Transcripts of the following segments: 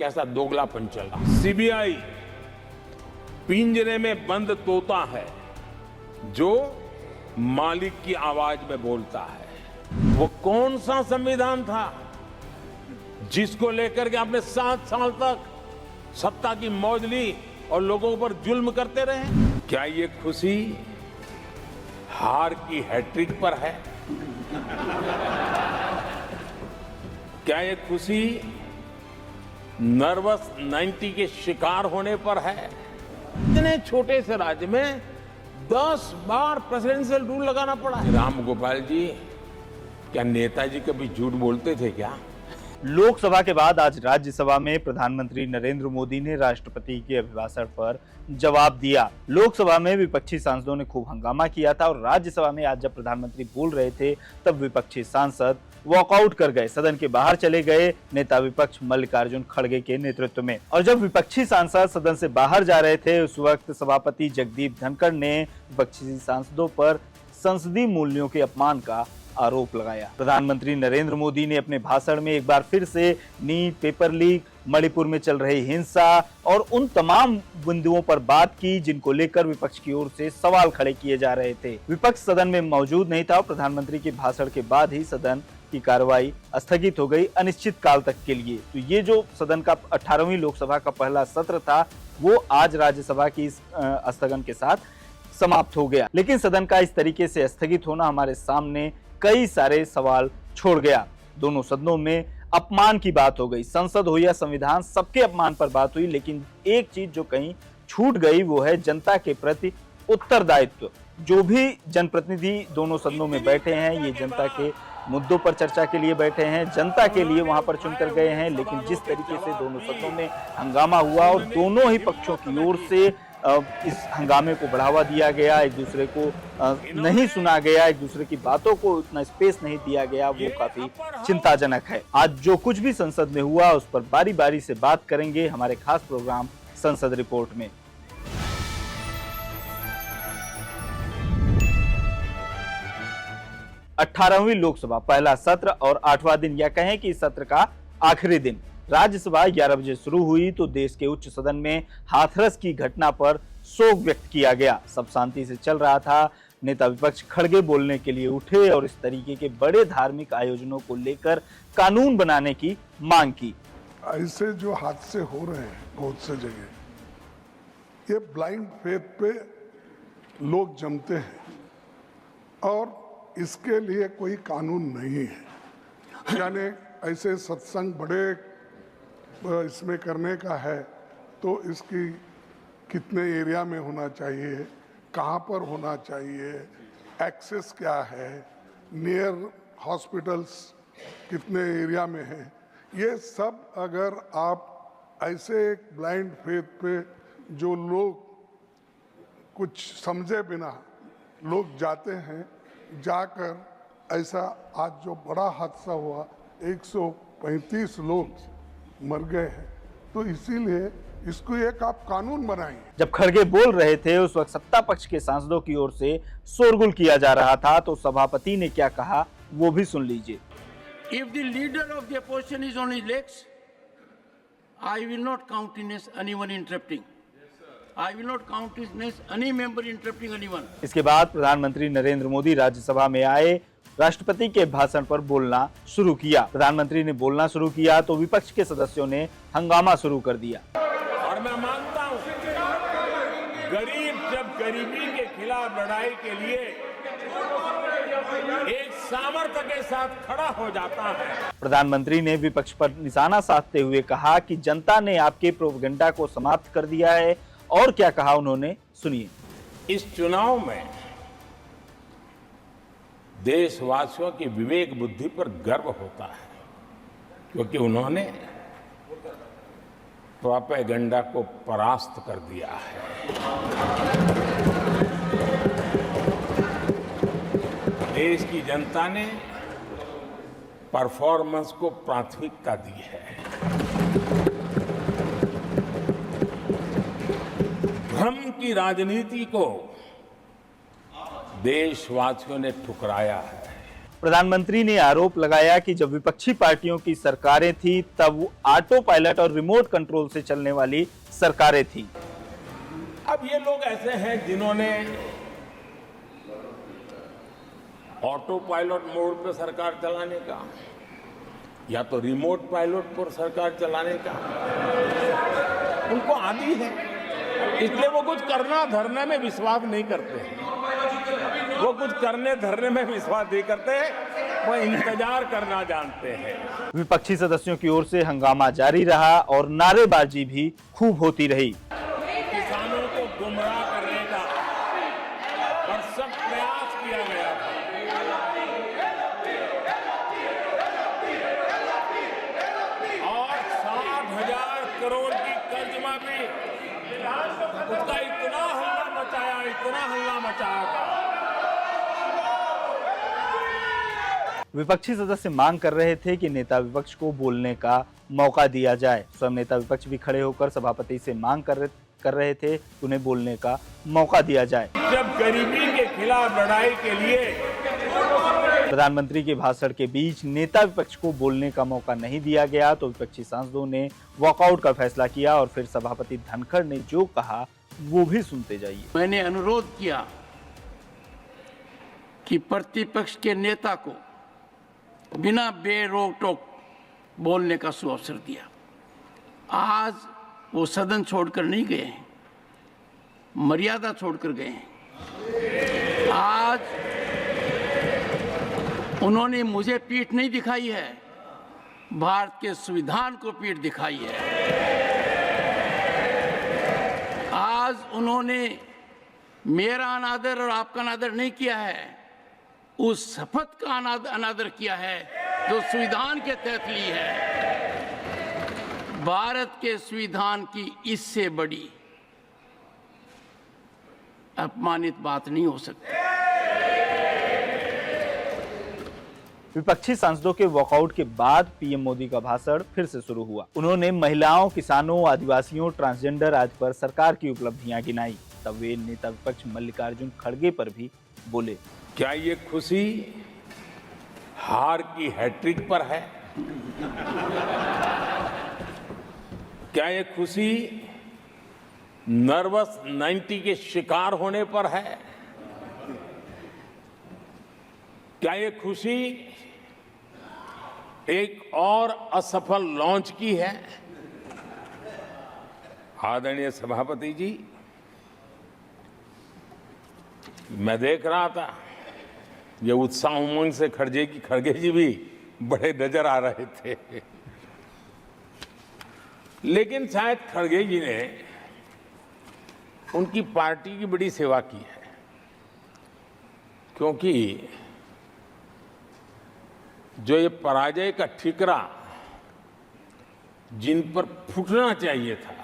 कैसा दोगलापन चला। सीबीआई पिंजरे में बंद तोता है जो मालिक की आवाज में बोलता है। वो कौन सा संविधान था जिसको लेकर के आपने 7 साल तक सत्ता की मौज ली और लोगों पर जुल्म करते रहे? क्या ये खुशी हार की हैट्रिक पर है? क्या ये खुशी नर्वस 90 के शिकार होने पर है? इतने छोटे से राज्य में 10 बार प्रेसिडेंशियल रूल लगाना पड़ा है। राम गोपाल जी, क्या नेताजी कभी झूठ बोलते थे क्या? लोकसभा के बाद आज राज्यसभा में प्रधानमंत्री नरेंद्र मोदी ने राष्ट्रपति के अभिभाषण पर जवाब दिया। लोकसभा में विपक्षी सांसदों ने खूब हंगामा किया था और राज्यसभा में आज जब प्रधानमंत्री बोल रहे थे तब विपक्षी सांसद वॉकआउट कर गए, सदन के बाहर चले गए नेता विपक्ष मल्लिकार्जुन खड़गे के नेतृत्व में। और जब विपक्षी सांसद सदन से बाहर जा रहे थे उस वक्त सभापति जगदीप धनखड़ ने विपक्षी सांसदों पर संसदीय मूल्यों के अपमान का आरोप लगाया। प्रधानमंत्री नरेंद्र मोदी ने अपने भाषण में एक बार फिर से नीट, पेपर लीक, मणिपुर में चल रही हिंसा और उन तमाम बिंदुओं पर बात की जिनको लेकर विपक्ष की ओर से सवाल खड़े किए जा रहे थे। विपक्ष सदन में मौजूद नहीं था और प्रधानमंत्री के भाषण के बाद ही सदन की कार्रवाई स्थगित हो गई अनिश्चित काल तक के लिए। तो ये जो सदन का 18वीं लोकसभा का पहला सत्र था वो आज राज्यसभा की स्थगन के साथ समाप्त हो गया। लेकिन सदन का इस तरीके से स्थगित होना हमारे सामने कई सारे सवाल छोड़ गया। दोनों सदनों में अपमान की बात हो गई, संसद हो या संविधान सबके अपमान पर बात हुई। लेकिन एक चीज जो कहीं छूट गई वो है जनता के प्रति उत्तरदायित्व। जो भी जनप्रतिनिधि दोनों सदनों में बैठे हैं ये जनता के मुद्दों पर चर्चा के लिए बैठे हैं, जनता के लिए वहां पर चुनकर गए हैं। लेकिन जिस तरीके से दोनों सदनों में हंगामा हुआ और दोनों ही पक्षों की ओर से इस हंगामे को बढ़ावा दिया गया, एक दूसरे को नहीं सुना गया, एक दूसरे की बातों को इतना स्पेस नहीं दिया गया, वो काफी चिंताजनक है। आज जो कुछ भी संसद में हुआ उस पर बारी बारी से बात करेंगे हमारे खास प्रोग्राम संसद रिपोर्ट में। अठारहवीं लोकसभा पहला सत्र और 8वां दिन या कहें कि इस सत्र का आखिरी दिन। राज्यसभा 11 बजे शुरू हुई तो देश के उच्च सदन में हाथरस की घटना पर शोक व्यक्त किया गया। सब शांति से चल रहा था, नेता विपक्ष खड़गे बोलने के लिए उठे और इस तरीके के बड़े धार्मिक आयोजनों को लेकर कानून बनाने की मांग की। ऐसे जो हादसे हो रहे हैं बहुत से जगह, ये ब्लाइंड फेथ पे लोग जमते हैं और इसके लिए कोई कानून नहीं है। यानी ऐसे सत्संग बड़े इसमें करने का है तो इसकी कितने एरिया में होना चाहिए, कहाँ पर होना चाहिए, एक्सेस क्या है, नियर हॉस्पिटल्स कितने एरिया में है, ये सब अगर आप ऐसे एक ब्लाइंड फेथ पे जो लोग कुछ समझे बिना लोग जाते हैं, जाकर ऐसा आज जो बड़ा हादसा हुआ 135 लोग मर गए हैं, तो इसीलिए इसको एक आप कानून बनाएंगे। जब खड़गे बोल रहे थे उस वक्त सत्ता पक्ष के सांसदों की ओर से शोरगुल किया जा रहा था, तो सभापति ने क्या कहा वो भी सुन लीजिए। If the leader of the opposition is on his legs, I will not countenance anyone interrupting. I will not countenance any member interrupting anyone. इसके बाद प्रधानमंत्री नरेंद्र मोदी राज्यसभा में आए, राष्ट्रपति के भाषण पर बोलना शुरू किया। प्रधानमंत्री ने बोलना शुरू किया तो विपक्ष के सदस्यों ने हंगामा शुरू कर दिया। और मैं मानता हूं गरीब जब गरीबी के खिलाफ लड़ाई के लिए एक सामर्थ्य के साथ खड़ा हो जाता है। प्रधानमंत्री ने विपक्ष पर निशाना साधते हुए कहा कि जनता ने आपके प्रोपेगेंडा को समाप्त कर दिया है। और क्या कहा उन्होंने, सुनिए। इस चुनाव में देशवासियों की विवेक बुद्धि पर गर्व होता है क्योंकि उन्होंने प्रोपेगेंडा को परास्त कर दिया है। देश की जनता ने परफॉर्मेंस को प्राथमिकता दी है। भ्रम की राजनीति को देशवासियों ने ठुकराया है। प्रधानमंत्री ने आरोप लगाया कि जब विपक्षी पार्टियों की सरकारें थी तब ऑटो पायलट और रिमोट कंट्रोल से चलने वाली सरकारें थी। अब ये लोग ऐसे हैं जिन्होंने ऑटो पायलट मोड पर सरकार चलाने का या तो रिमोट पायलट पर सरकार चलाने का उनको आदी है, इसलिए वो कुछ करना धरने में विश्वास नहीं करते। वो कुछ करने धरने में विश्वास नहीं करते, वो इंतजार करना जानते हैं। विपक्षी सदस्यों की ओर से हंगामा जारी रहा और नारेबाजी भी खूब होती रही। किसानों को गुमराह करने का भरसक प्रयास किया गया था। और 60,000 करोड़ की कर्ज माफी, उसका इतना हल्ला मचाया था। विपक्षी सदस्य मांग कर रहे थे कि नेता विपक्ष को बोलने का मौका दिया जाए। स्वयं नेता विपक्ष भी खड़े होकर सभापति से मांग कर रहे थे कि उन्हें बोलने का मौका दिया जाए। जब गरीबी के खिलाफ लड़ाई के लिए प्रधानमंत्री के भाषण के बीच नेता विपक्ष को बोलने का मौका नहीं दिया गया तो विपक्षी सांसदों ने वॉकआउट का फैसला किया और फिर सभापति धनखड़ ने जो कहा वो भी सुनते जाइए। मैंने अनुरोध किया कि प्रतिपक्ष के नेता को बिना बेरोक टोक बोलने का सुअवसर दिया। आज वो सदन छोड़कर नहीं गए हैं, मर्यादा छोड़कर गए हैं। आज उन्होंने मुझे पीठ नहीं दिखाई है, भारत के संविधान को पीठ दिखाई है। आज उन्होंने मेरा अनादर और आपका अनादर नहीं किया है, उस शपथ का अनादर किया है जो संविधान के तहत ली है। भारत के संविधान की इससे बड़ी अपमानित बात नहीं हो सकती। विपक्षी सांसदों के वॉकआउट के बाद पीएम मोदी का भाषण फिर से शुरू हुआ। उन्होंने महिलाओं, किसानों, आदिवासियों, ट्रांसजेंडर आदि पर सरकार की उपलब्धियां गिनाई। तब वे नेता विपक्ष मल्लिकार्जुन खड़गे पर भी बोले। क्या ये खुशी हार की हैट्रिक पर है? क्या ये खुशी नर्वस 90 के शिकार होने पर है? क्या ये खुशी एक और असफल लॉन्च की है? आदरणीय सभापति जी, मैं देख रहा था ये उत्साह उमंग से खड़गे जी भी बड़े नजर आ रहे थे। लेकिन शायद खड़गे जी ने उनकी पार्टी की बड़ी सेवा की है, क्योंकि जो ये पराजय का ठिकरा जिन पर फूटना चाहिए था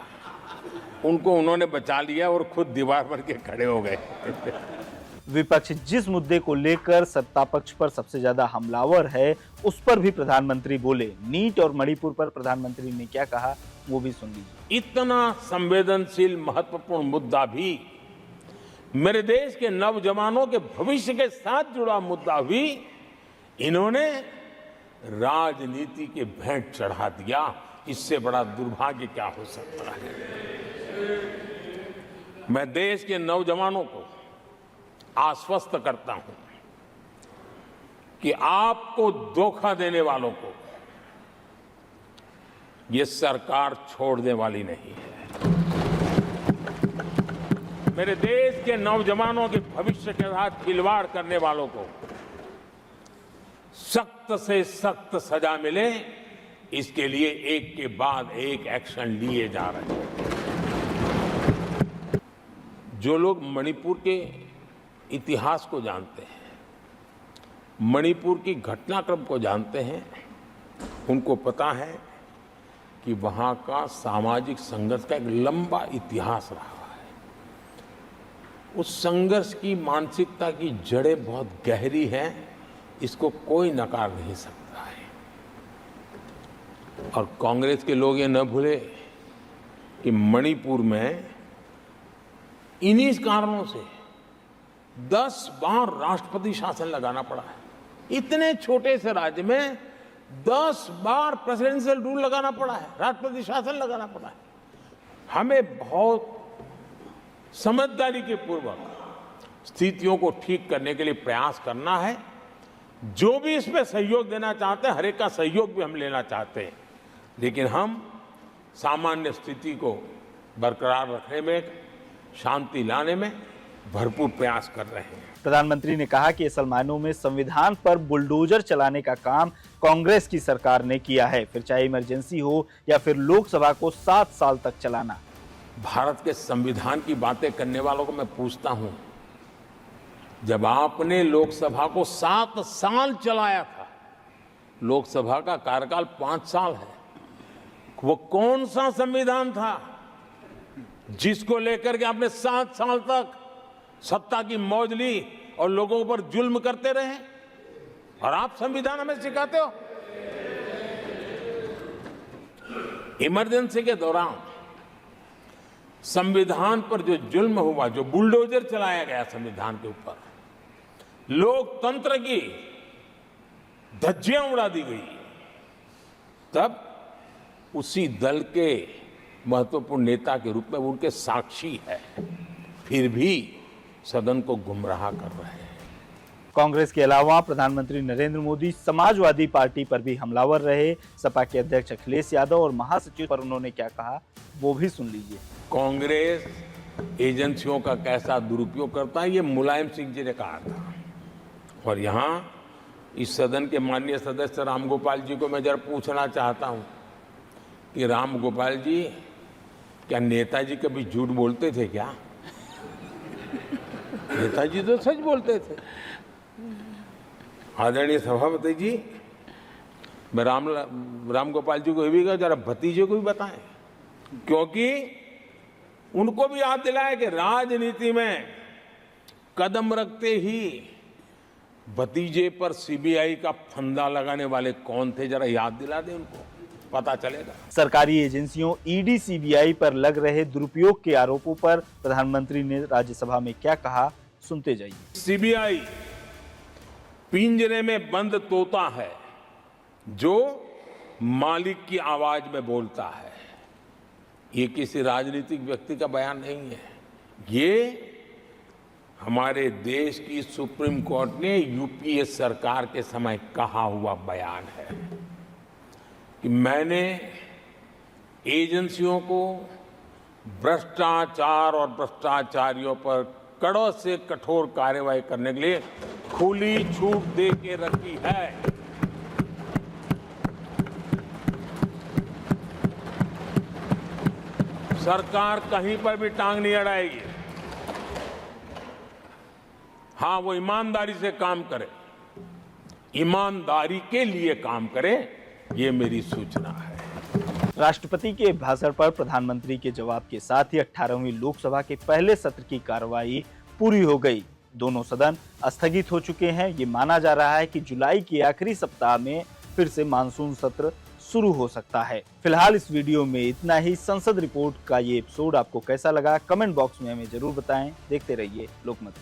उनको उन्होंने बचा लिया और खुद दीवार पर के खड़े हो गए। विपक्ष जिस मुद्दे को लेकर सत्ता पक्ष पर सबसे ज्यादा हमलावर है उस पर भी प्रधानमंत्री बोले। नीट और मणिपुर पर प्रधानमंत्री ने क्या कहा वो भी सुन लीजिए। इतना संवेदनशील महत्वपूर्ण मुद्दा भी, मेरे देश के नौजवानों के भविष्य के साथ जुड़ा मुद्दा भी इन्होंने राजनीति के भेंट चढ़ा दिया। इससे बड़ा दुर्भाग्य क्या हो सकता है? मैं देश के नौजवानों को आश्वस्त करता हूं कि आपको धोखा देने वालों को ये सरकार छोड़ने वाली नहीं है। मेरे देश के नौजवानों के भविष्य के साथ खिलवाड़ करने वालों को सख्त से सख्त सजा मिले, इसके लिए एक के बाद एक एक्शन लिए जा रहे हैं। जो लोग मणिपुर के इतिहास को जानते हैं, मणिपुर की घटनाक्रम को जानते हैं, उनको पता है कि वहां का सामाजिक संघर्ष का एक लंबा इतिहास रहा है। उस संघर्ष की मानसिकता की जड़ें बहुत गहरी हैं, इसको कोई नकार नहीं सकता है। और कांग्रेस के लोग ये न भूले कि मणिपुर में इन्हीं कारणों से 10 बार राष्ट्रपति शासन लगाना पड़ा है। इतने छोटे से राज्य में 10 बार प्रेसिडेंशियल रूल लगाना पड़ा है, राष्ट्रपति शासन लगाना पड़ा है। हमें बहुत समझदारी के पूर्वक स्थितियों को ठीक करने के लिए प्रयास करना है। जो भी इसमें सहयोग देना चाहते हैं, हर एक का सहयोग भी हम लेना चाहते हैं, लेकिन हम सामान्य स्थिति को बरकरार रखने में, शांति लाने में भरपूर प्रयास कर रहे हैं। प्रधानमंत्री ने कहा कि असल मायनों में संविधान पर बुलडोजर चलाने का काम कांग्रेस की सरकार ने किया है, फिर चाहे इमरजेंसी हो या फिर लोकसभा को 7 साल तक चलाना। भारत के संविधान की बातें करने वालों को मैं पूछता हूं, जब आपने लोकसभा को 7 साल चलाया था, लोकसभा का कार्यकाल 5 साल है, वो कौन सा संविधान था जिसको लेकर के आपने 7 साल तक सत्ता की मौज ली और लोगों पर जुल्म करते रहे? और आप संविधान हमें सिखाते हो। इमरजेंसी के दौरान संविधान पर जो जुल्म हुआ, जो बुलडोजर चलाया गया संविधान के ऊपर, लोकतंत्र की धज्जियां उड़ा दी गई, तब उसी दल के महत्वपूर्ण नेता के रूप में वो उनके साक्षी है, फिर भी सदन को गुमराह कर रहे हैं। कांग्रेस के अलावा प्रधानमंत्री नरेंद्र मोदी समाजवादी पार्टी पर भी हमलावर रहे। सपा के अध्यक्ष अखिलेश यादव और महासचिव पर उन्होंने क्या कहा, वो भी सुन लीजिए। कांग्रेस एजेंसियों का कैसा दुरुपयोग करता है, ये मुलायम सिंह जी ने कहा था। और यहाँ इस सदन के माननीय सदस्य रामगोपाल जी को मैं जरा पूछना चाहता हूँ कि रामगोपाल जी, क्या नेताजी कभी झूठ बोलते थे क्या? नेताजी तो सच बोलते थे। आदरणीय सभापति जी, मैं रामगोपाल जी को ये भी कहा, जरा भतीजे को भी बताएं, क्योंकि उनको भी याद दिलाया कि राजनीति में कदम रखते ही भतीजे पर सीबीआई का फंदा लगाने वाले कौन थे, जरा याद दिला दें उनको, पता चलेगा। सरकारी एजेंसियों ईडी सीबीआई पर लग रहे दुरुपयोग के आरोपों पर प्रधानमंत्री ने राज्यसभा में क्या कहा, सुनते जाइए। सीबीआई पिंजरे में बंद तोता है जो मालिक की आवाज में बोलता है। ये किसी राजनीतिक व्यक्ति का बयान नहीं है, ये हमारे देश की सुप्रीम कोर्ट ने यूपीए सरकार के समय कहा हुआ बयान है कि मैंने एजेंसियों को भ्रष्टाचार और भ्रष्टाचारियों पर कड़ों से कठोर कार्रवाई करने के लिए खुली छूट दे के रखी है। सरकार कहीं पर भी टांग नहीं अड़ाएगी। हाँ, वो ईमानदारी से काम करे, ईमानदारी के लिए काम करे, ये मेरी सूचना है। राष्ट्रपति के भाषण पर प्रधानमंत्री के जवाब के साथ ही 18वीं लोकसभा के पहले सत्र की कार्रवाई पूरी हो गई। दोनों सदन स्थगित हो चुके हैं। ये माना जा रहा है कि जुलाई के आखिरी सप्ताह में फिर से मानसून सत्र शुरू हो सकता है। फिलहाल इस वीडियो में इतना ही। संसद रिपोर्ट का ये एपिसोड आपको कैसा लगा, कमेंट बॉक्स में हमें जरूर बताएं। देखते रहिए लोकमत।